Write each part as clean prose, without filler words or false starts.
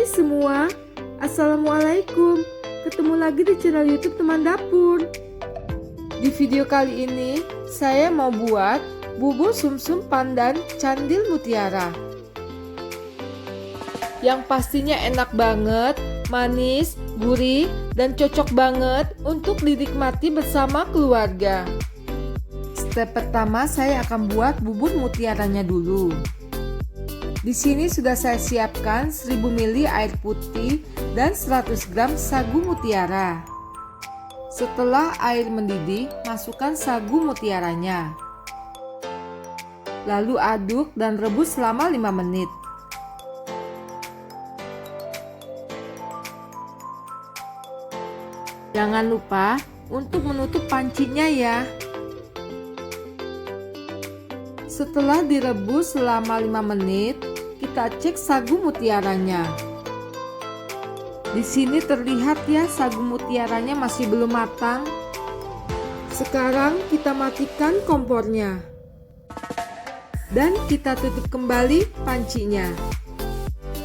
semua, Assalamualaikum. Ketemu lagi di channel YouTube Teman Dapur. Di video kali ini, saya mau buat bubur sumsum pandan candil mutiara. Yang pastinya enak banget, manis, gurih, dan cocok banget untuk dinikmati bersama keluarga. Step pertama, saya akan buat bubur mutiaranya dulu. Di sini sudah saya siapkan 1000 ml air putih dan 100 gram sagu mutiara. Setelah air mendidih, masukkan sagu mutiaranya. Lalu aduk dan rebus selama 5 menit. Jangan lupa untuk menutup pancinya ya. Setelah direbus selama 5 menit, kita cek sagu mutiaranya. Di sini terlihat ya, sagu mutiaranya masih belum matang. Sekarang kita matikan kompornya. Dan kita tutup kembali pancinya.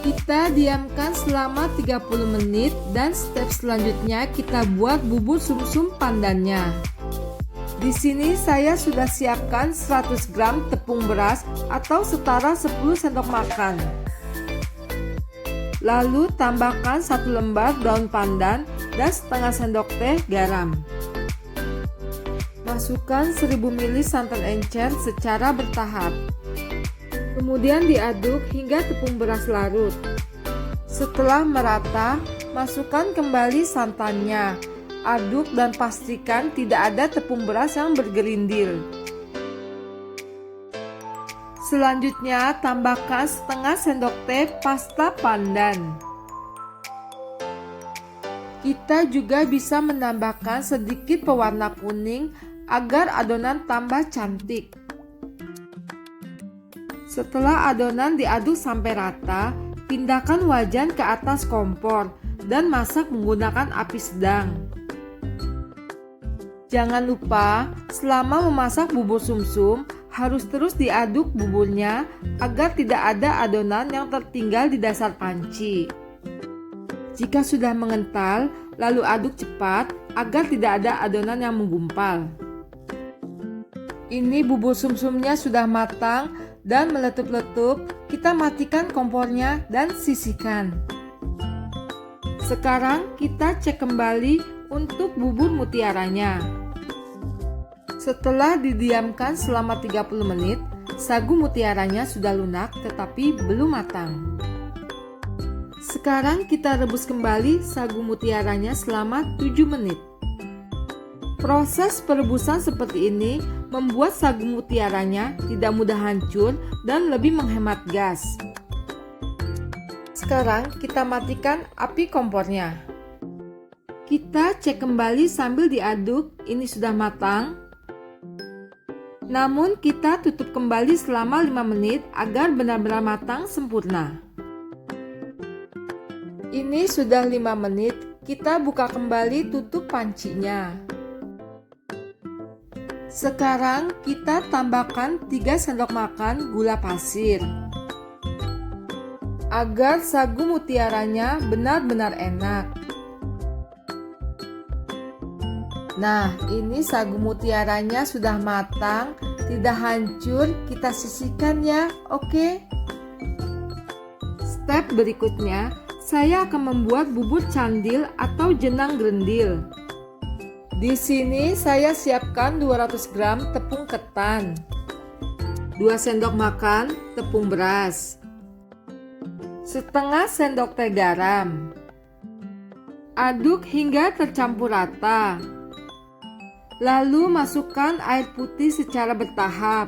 Kita diamkan selama 30 menit dan step selanjutnya kita buat bubur sumsum pandannya. Di sini saya sudah siapkan 100 gram tepung beras atau setara 10 sendok makan. Lalu tambahkan 1 lembar daun pandan dan setengah sendok teh garam. Masukkan 1000 ml santan encer secara bertahap. Kemudian diaduk hingga tepung beras larut. Setelah merata, masukkan kembali santannya. Aduk dan pastikan tidak ada tepung beras yang bergerindil. Selanjutnya tambahkan setengah sendok teh pasta pandan. Kita juga bisa menambahkan sedikit pewarna kuning agar adonan tambah cantik. Setelah adonan diaduk sampai rata, pindahkan wajan ke atas kompor dan masak menggunakan api sedang. Jangan lupa, selama memasak bubur sumsum, harus terus diaduk buburnya agar tidak ada adonan yang tertinggal di dasar panci. Jika sudah mengental, lalu aduk cepat agar tidak ada adonan yang menggumpal. Ini bubur sumsumnya sudah matang dan meletup-letup, kita matikan kompornya dan sisihkan. Sekarang kita cek kembali untuk bubur mutiaranya. Setelah didiamkan selama 30 menit, sagu mutiaranya sudah lunak tetapi belum matang. Sekarang kita rebus kembali sagu mutiaranya selama 7 menit. Proses perebusan seperti ini membuat sagu mutiaranya tidak mudah hancur dan lebih menghemat gas. Sekarang kita matikan api kompornya. Kita cek kembali sambil diaduk, ini sudah matang. Namun kita tutup kembali selama 5 menit agar benar-benar matang sempurna. Ini sudah 5 menit, kita buka kembali tutup pancinya. Sekarang kita tambahkan 3 sendok makan gula pasir. Agar sagu mutiaranya benar-benar enak. Nah, ini sagu mutiaranya sudah matang, tidak hancur, kita sisihkan ya, oke? Step berikutnya, saya akan membuat bubur candil atau jenang grendil. Di sini saya siapkan 200 gram tepung ketan, 2 sendok makan tepung beras, setengah sendok teh garam. Aduk hingga tercampur rata. Lalu masukkan air putih secara bertahap.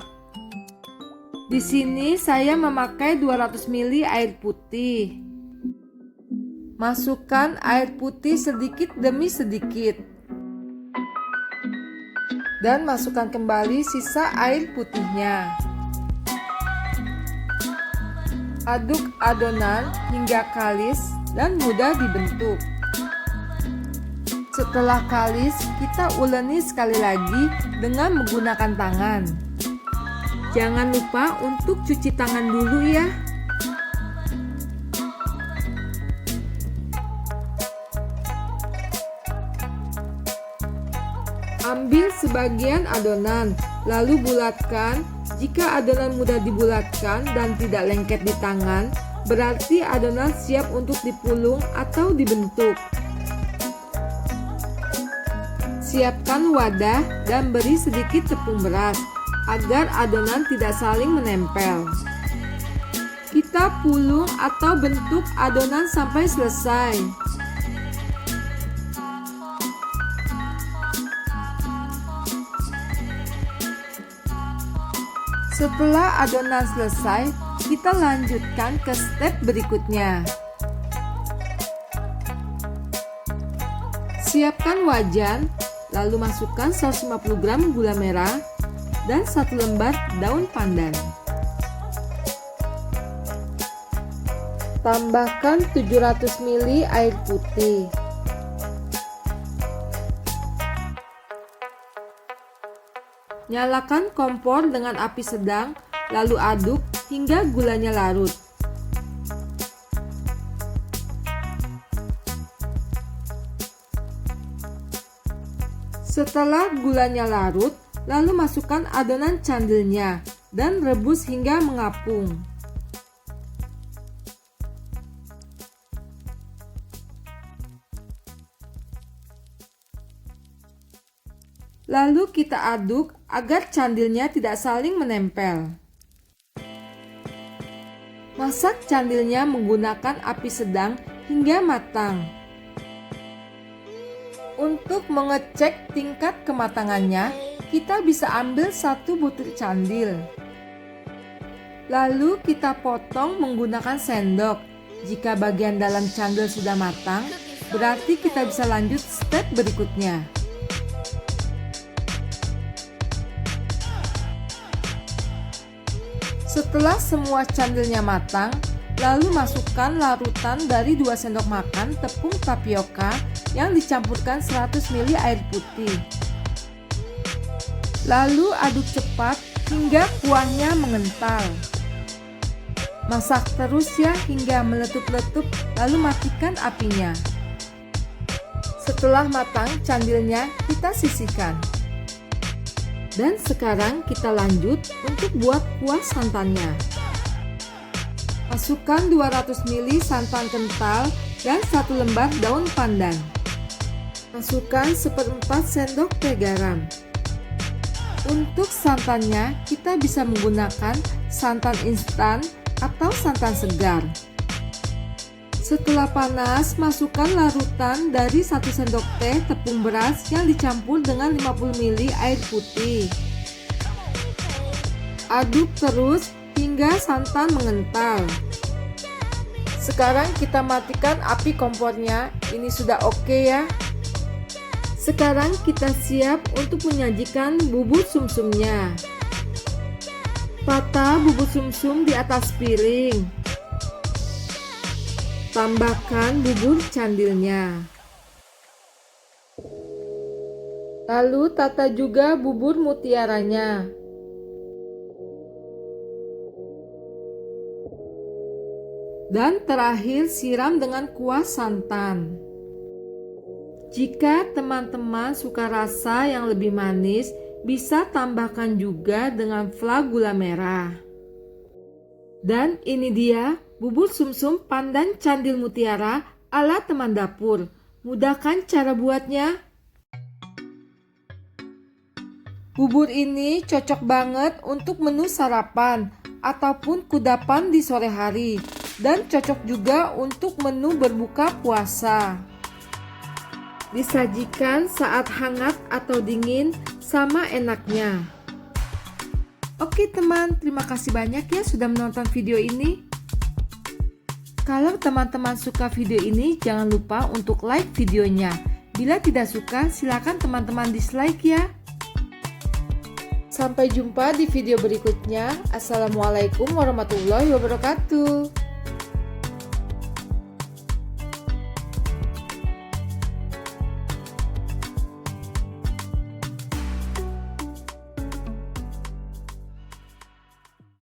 Di sini saya memakai 200 ml air putih. Masukkan air putih sedikit demi sedikit. Dan masukkan kembali sisa air putihnya. Aduk adonan hingga kalis dan mudah dibentuk. Setelah kalis, kita uleni sekali lagi dengan menggunakan tangan. Jangan lupa untuk cuci tangan dulu ya. sebagian adonan, lalu bulatkan. Jika adonan mudah dibulatkan dan tidak lengket di tangan, berarti adonan siap untuk dipulung atau dibentuk. Siapkan wadah dan beri sedikit tepung beras agar adonan tidak saling menempel. Kita pulung atau bentuk adonan sampai selesai. Setelah adonan selesai, kita lanjutkan ke step berikutnya. Siapkan wajan, lalu masukkan 150 gram gula merah dan 1 lembar daun pandan. Tambahkan 700 ml air putih. Nyalakan kompor dengan api sedang, lalu aduk hingga gulanya larut. Setelah gulanya larut, lalu masukkan adonan candilnya dan rebus hingga mengapung. Lalu kita aduk agar candilnya tidak saling menempel. Masak candilnya menggunakan api sedang hingga matang. Untuk mengecek tingkat kematangannya, kita bisa ambil 1 butir candil. Lalu kita potong menggunakan sendok. Jika bagian dalam candil sudah matang, berarti kita bisa lanjut step berikutnya. Setelah semua candilnya matang, lalu masukkan larutan dari 2 sendok makan tepung tapioka yang dicampurkan 100 ml air putih. Lalu aduk cepat hingga kuahnya mengental. Masak terus ya hingga meletup-letup, lalu matikan apinya. Setelah matang candilnya, kita sisihkan. Dan sekarang kita lanjut untuk buat kuah santannya. Masukkan 200 ml santan kental dan 1 lembar daun pandan. Masukkan 1/4 sendok teh garam. Untuk santannya, kita bisa menggunakan santan instan atau santan segar. Setelah panas, masukkan larutan dari 1 sendok teh tepung beras yang dicampur dengan 50 ml air putih. Aduk terus hingga santan mengental. Sekarang kita matikan api kompornya. Ini sudah oke ya. Sekarang kita siap untuk menyajikan bubur sumsumnya. Tata bubur sumsum di atas piring. Tambahkan bubur candilnya. Lalu tata juga bubur mutiaranya. Dan terakhir siram dengan kuah santan. Jika teman-teman suka rasa yang lebih manis, bisa tambahkan juga dengan flak gula merah. Dan ini dia bubur sumsum pandan candil mutiara ala teman dapur. Mudah kan cara buatnya? Bubur ini cocok banget untuk menu sarapan ataupun kudapan di sore hari. Dan cocok juga untuk menu berbuka puasa. Disajikan saat hangat atau dingin sama enaknya. Oke teman, terima kasih banyak ya sudah menonton video ini. Kalau teman-teman suka video ini, jangan lupa untuk like videonya. Bila tidak suka, silakan teman-teman dislike ya. Sampai jumpa di video berikutnya. Assalamualaikum warahmatullahi wabarakatuh.